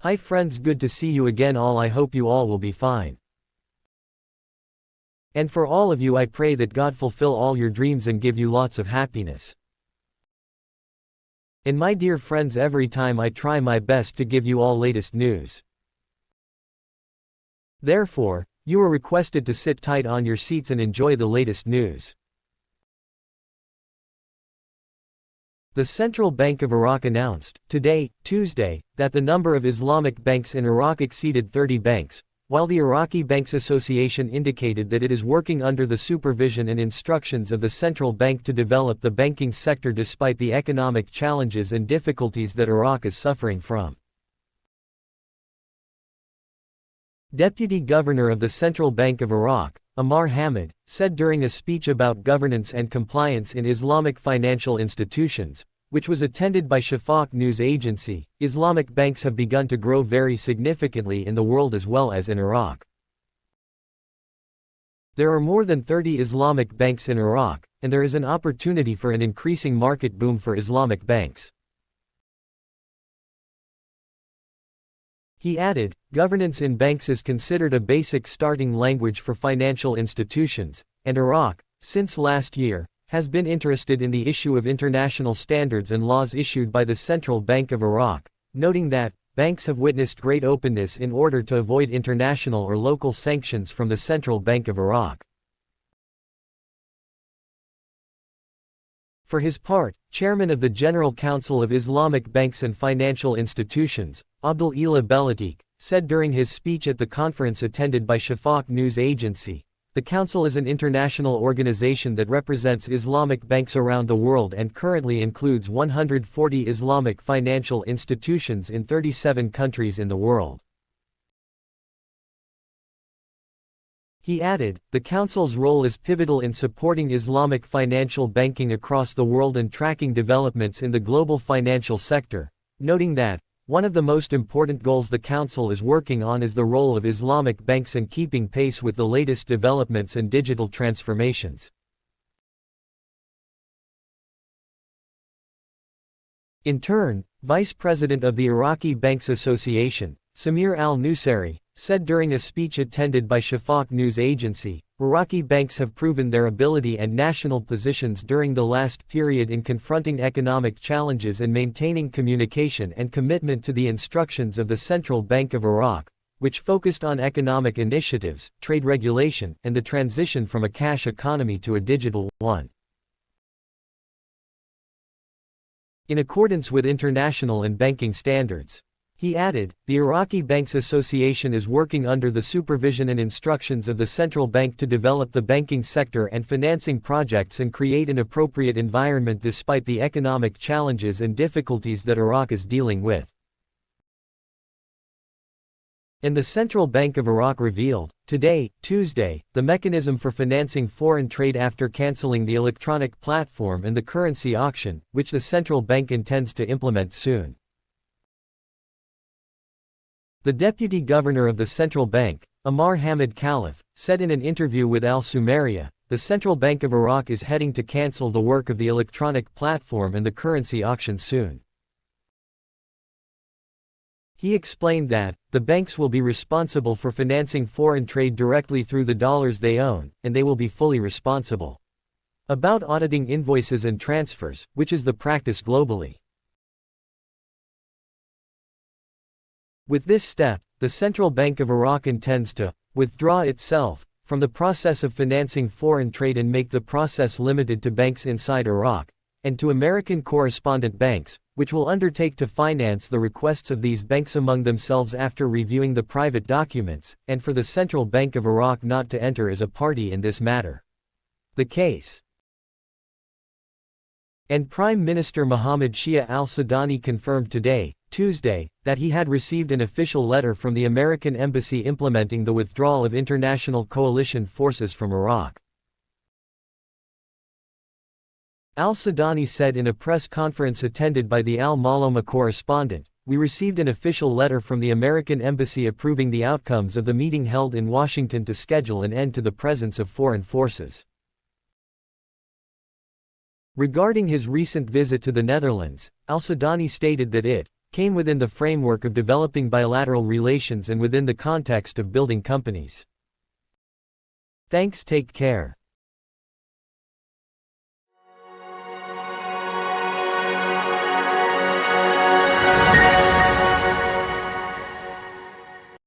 Hi friends, good to see you again all. I hope you all will be fine. And for all of you I pray that God fulfill all your dreams and give you lots of happiness. And my dear friends, every time I try my best to give you all latest news. Therefore, you are requested to sit tight on your seats and enjoy the latest news. The Central Bank of Iraq announced, today, Tuesday, that the number of Islamic banks in Iraq exceeded 30 banks, while the Iraqi Banks Association indicated that it is working under the supervision and instructions of the central bank to develop the banking sector despite the economic challenges and difficulties that Iraq is suffering from. Deputy Governor of the Central Bank of Iraq, Ammar Hamad, said during a speech about governance and compliance in Islamic financial institutions, which was attended by Shafaq News Agency, Islamic banks have begun to grow very significantly in the world as well as in Iraq. There are more than 30 Islamic banks in Iraq, and there is an opportunity for an increasing market boom for Islamic banks. He added, governance in banks is considered a basic starting language for financial institutions, and Iraq, since last year, has been interested in the issue of international standards and laws issued by the Central Bank of Iraq, noting that, banks have witnessed great openness in order to avoid international or local sanctions from the Central Bank of Iraq. For his part, Chairman of the General Council of Islamic Banks and Financial Institutions, Abdul Ilah Belatik, said during his speech at the conference attended by Shafaq News Agency, the Council is an international organization that represents Islamic banks around the world and currently includes 140 Islamic financial institutions in 37 countries in the world. He added, the Council's role is pivotal in supporting Islamic financial banking across the world and tracking developments in the global financial sector, noting that, one of the most important goals the Council is working on is the role of Islamic banks in keeping pace with the latest developments and digital transformations. In turn, Vice President of the Iraqi Banks Association, Samir al-Nusayri, said during a speech attended by Shafaq News Agency, Iraqi banks have proven their ability and national positions during the last period in confronting economic challenges and maintaining communication and commitment to the instructions of the Central Bank of Iraq, which focused on economic initiatives, trade regulation, and the transition from a cash economy to a digital one. In accordance with international and banking standards. He added, the Iraqi Banks Association is working under the supervision and instructions of the central bank to develop the banking sector and financing projects and create an appropriate environment despite the economic challenges and difficulties that Iraq is dealing with. And the Central Bank of Iraq revealed, today, Tuesday, the mechanism for financing foreign trade after canceling the electronic platform and the currency auction, which the central bank intends to implement soon. The Deputy Governor of the Central Bank, Ammar Hamad, said in an interview with Al Sumaria, the Central Bank of Iraq is heading to cancel the work of the electronic platform and the currency auction soon. He explained that, the banks will be responsible for financing foreign trade directly through the dollars they own, and they will be fully responsible about auditing invoices and transfers, which is the practice globally. With this step, the Central Bank of Iraq intends to withdraw itself from the process of financing foreign trade and make the process limited to banks inside Iraq, and to American correspondent banks, which will undertake to finance the requests of these banks among themselves after reviewing the private documents, and for the Central Bank of Iraq not to enter as a party in this matter. The case. And Prime Minister Mohammed Shia al-Sudani confirmed today, Tuesday, that he had received an official letter from the American embassy implementing the withdrawal of international coalition forces from Iraq. Al-Sudani said in a press conference attended by the Al-Maloma correspondent, we received an official letter from the American embassy approving the outcomes of the meeting held in Washington to schedule an end to the presence of foreign forces. Regarding his recent visit to the Netherlands, al-Sudani stated that it came within the framework of developing bilateral relations and within the context of building companies. Thanks, take care.